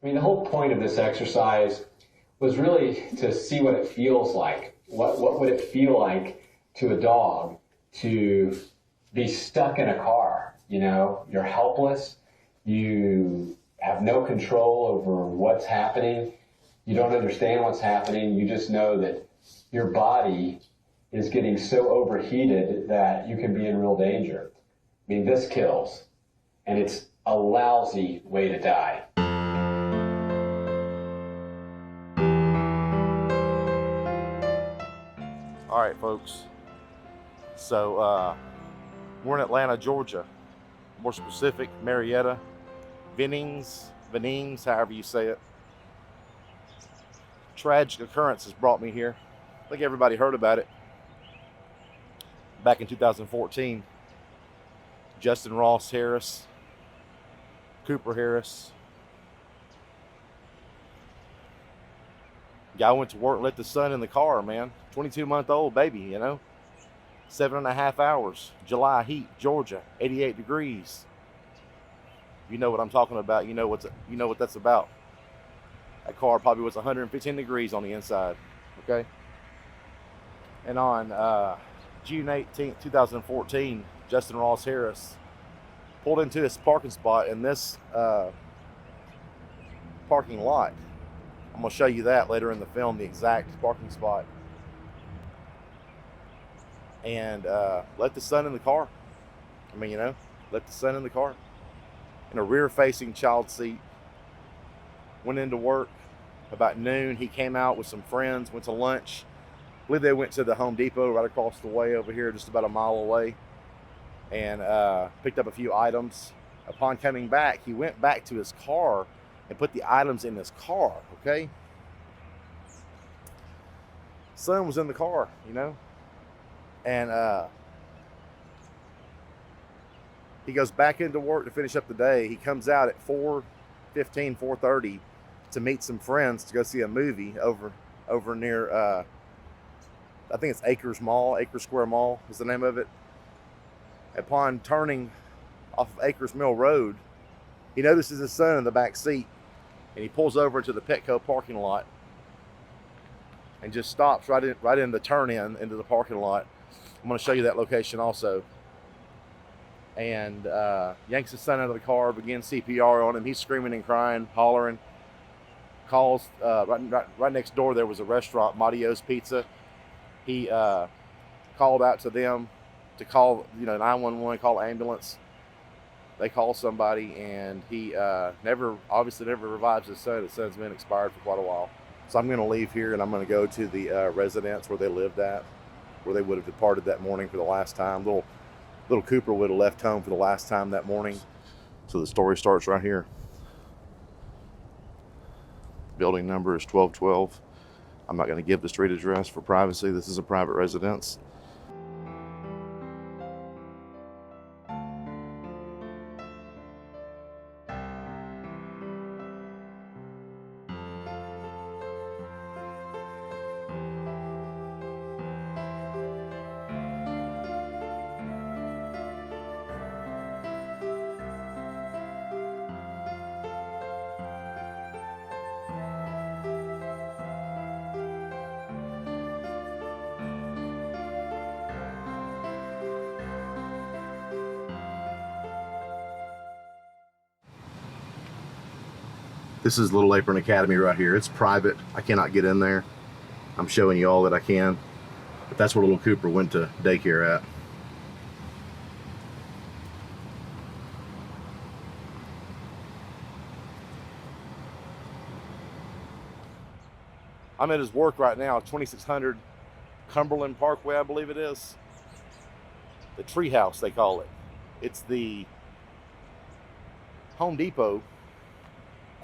I mean, the whole point of this exercise was really to see what it feels like. What would it feel like to a dog to be stuck in a car? You know, you're helpless. You have no control over what's happening. You don't understand what's happening. You just know that your body is getting so overheated that you can be in real danger. I mean, this kills, and it's a lousy way to die. All right, folks. So we're in Atlanta, Georgia. More specific, Marietta, Vinings, however you say it. Tragic occurrence has brought me here. I think everybody heard about it. Back in 2014, Justin Ross Harris, Cooper Harris. Guy went to work, let the son in the car, man. 22-month-old baby, you know. 7.5 hours. July heat, Georgia, 88 degrees. You know what I'm talking about. You know what that's about. That car probably was 115 degrees on the inside. Okay. And on June 18th, 2014, Justin Ross Harris pulled into his parking spot in this parking lot. I'm going to show you that later in the film, the exact parking spot. And let the son in the car. I mean, you know, let the son in the car. In a rear-facing child seat. Went into work about noon. He came out with some friends, went to lunch. I believe they went to the Home Depot right across the way over here, just about a mile away. And picked up a few items. Upon coming back, he went back to his car and put the items in his car, okay? Son was in the car, you know? And he goes back into work to finish up the day. He comes out at 4:15, 4:30 to meet some friends to go see a movie over near, I think it's Acres Square Mall is the name of it. Upon turning off of Acres Mill Road, he notices his son in the back seat, and he pulls over into the Petco parking lot and just stops right in the turn in into the parking lot. I'm going to show you that location also. And yanks his son out of the car, begins CPR on him. He's screaming and crying, hollering. Calls right next door. There was a restaurant, Matio's Pizza. He called out to them to call, 911, call ambulance. They call somebody, and he obviously never revives his son. His son's been expired for quite a while. So I'm going to leave here, and I'm going to go to the residence where they lived at, where they would have departed that morning for the last time. Little Cooper would have left home for the last time that morning. So the story starts right here. Building number is 1212. I'm not going to give the street address for privacy. This is a private residence. This is Little Apron Academy right here. It's private. I cannot get in there. I'm showing you all that I can. But that's where little Cooper went to daycare at. I'm at his work right now, 2600 Cumberland Parkway, I believe it is. The treehouse, they call it. It's the Home Depot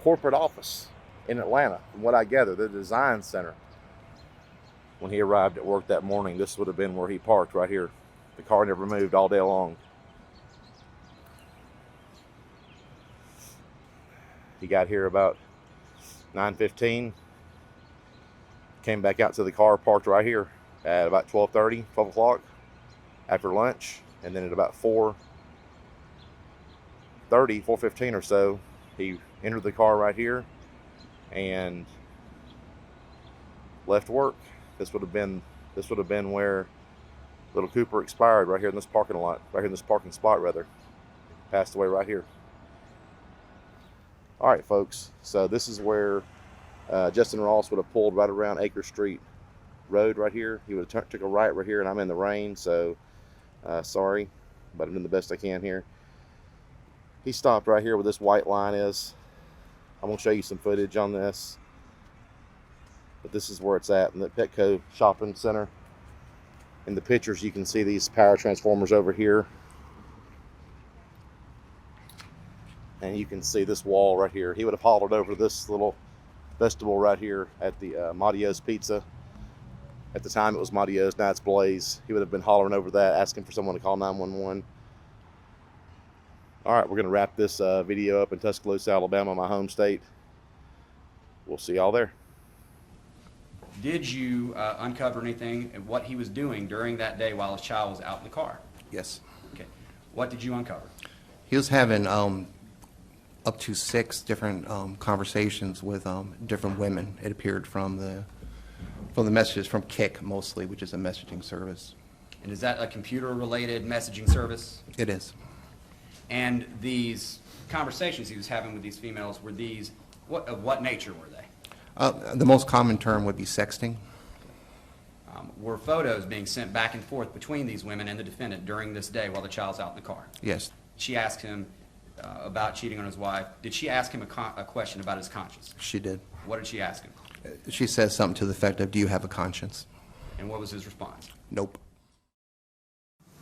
corporate office in Atlanta, from what I gather, the design center. When he arrived at work that morning, this would have been where he parked, right here. The car never moved all day long. He got here about 9:15, came back out to the car, parked right here at about 12:30, 12 o'clock after lunch, and then at about 4:30, 4:15 or so, he entered the car right here, and left work. This would have been where little Cooper expired, right here in this parking lot, right here in this parking spot rather. Passed away right here. All right, folks. So this is where Justin Ross would have pulled right around Acre Street Road right here. He would have took a right right here, and I'm in the rain, so sorry, but I'm doing the best I can here. He stopped right here where this white line is. I'm gonna show you some footage on this, but this is where it's at in the Petco Shopping Center. In the pictures, you can see these power transformers over here, and you can see this wall right here. He would have hollered over this little vestibule right here at the Mattio's Pizza. At the time it was Mattio's, now it's Blaze. He would have been hollering over that, asking for someone to call 911. All right, we're gonna wrap this video up in Tuscaloosa, Alabama, my home state. We'll see y'all there. Did you uncover anything and what he was doing during that day while his child was out in the car? Yes. Okay. What did you uncover? He was having up to 6 different conversations with different women. It appeared from the messages from Kik mostly, which is a messaging service. And is that a computer-related messaging service? It is. And these conversations he was having with these females, were these, of what nature were they? The most common term would be sexting. Were photos being sent back and forth between these women and the defendant during this day while the child's out in the car? Yes. She asked him about cheating on his wife. Did she ask him a question about his conscience? She did. What did she ask him? She says something to the effect of, "Do you have a conscience?" And what was his response? Nope.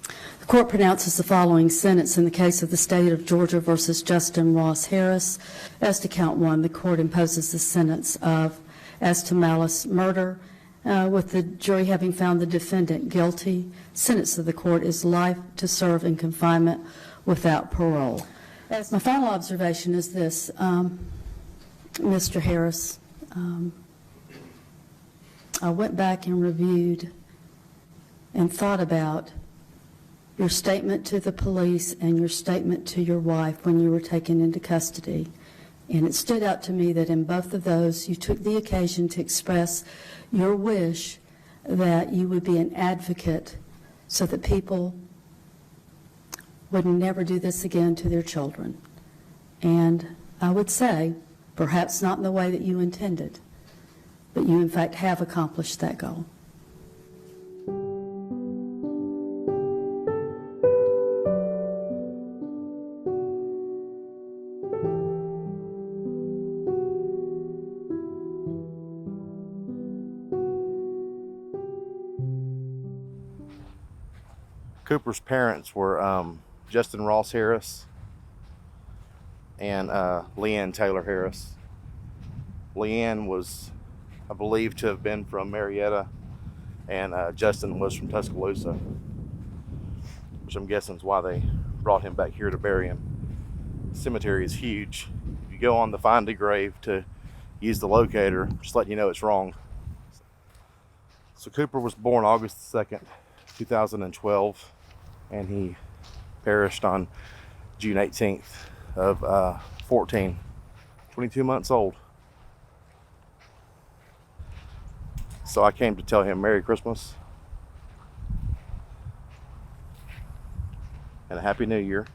The court pronounces the following sentence in the case of the State of Georgia versus Justin Ross Harris. As to count 1, the court imposes the sentence of, as to malice murder, with the jury having found the defendant guilty. Sentence of the court is life to serve in confinement without parole. As my final observation is this, Mr. Harris, I went back and reviewed and thought about your statement to the police and your statement to your wife when you were taken into custody. And it stood out to me that in both of those, you took the occasion to express your wish that you would be an advocate so that people would never do this again to their children. And I would say, perhaps not in the way that you intended, but you in fact have accomplished that goal. Cooper's parents were Justin Ross Harris and Leanne Taylor Harris. Leanne was, I believe, to have been from Marietta, and Justin was from Tuscaloosa, which I'm guessing is why they brought him back here to bury him. The cemetery is huge. If you go on the Find a Grave to use the locator, just letting you know it's wrong. So Cooper was born August 2nd, 2012, and he perished on June 18th of 14, 22 months old. So I came to tell him Merry Christmas and a Happy New Year,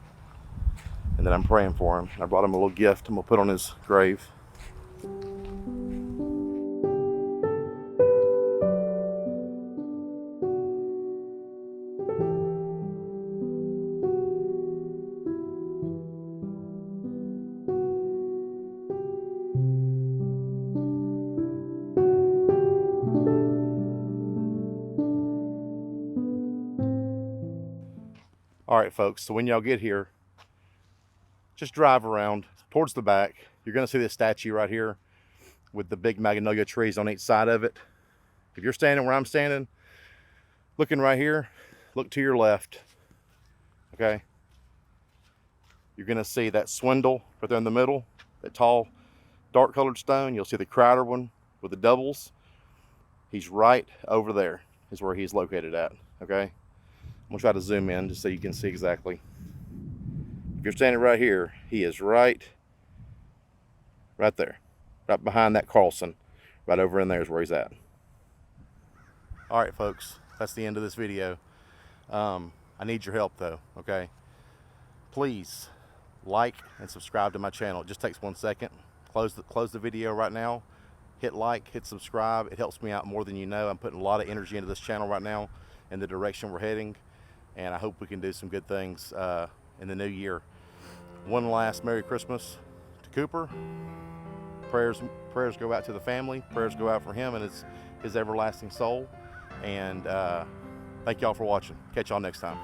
and that I'm praying for him. I brought him a little gift I'm gonna put on his grave. All right, folks, so when y'all get here, just drive around towards the back. You're gonna see this statue right here with the big magnolia trees on each side of it. If you're standing where I'm standing, looking right here, look to your left, okay? You're gonna see that swindle right there in the middle, that tall, dark colored stone. You'll see the Crowder one with the doubles. He's right over there is where he's located at, okay? I'm gonna try to zoom in just so you can see exactly. If you're standing right here, he is right there. right behind that Carlson. Right over in there is where he's at. All right, folks, that's the end of this video. I need your help though, okay? Please like and subscribe to my channel. It just takes 1 second. Close the video right now. Hit like, hit subscribe. It helps me out more than you know. I'm putting a lot of energy into this channel right now and the direction we're heading, and I hope we can do some good things in the new year. One last Merry Christmas to Cooper. Prayers go out to the family. Prayers go out for him and his everlasting soul. And thank y'all for watching. Catch y'all next time.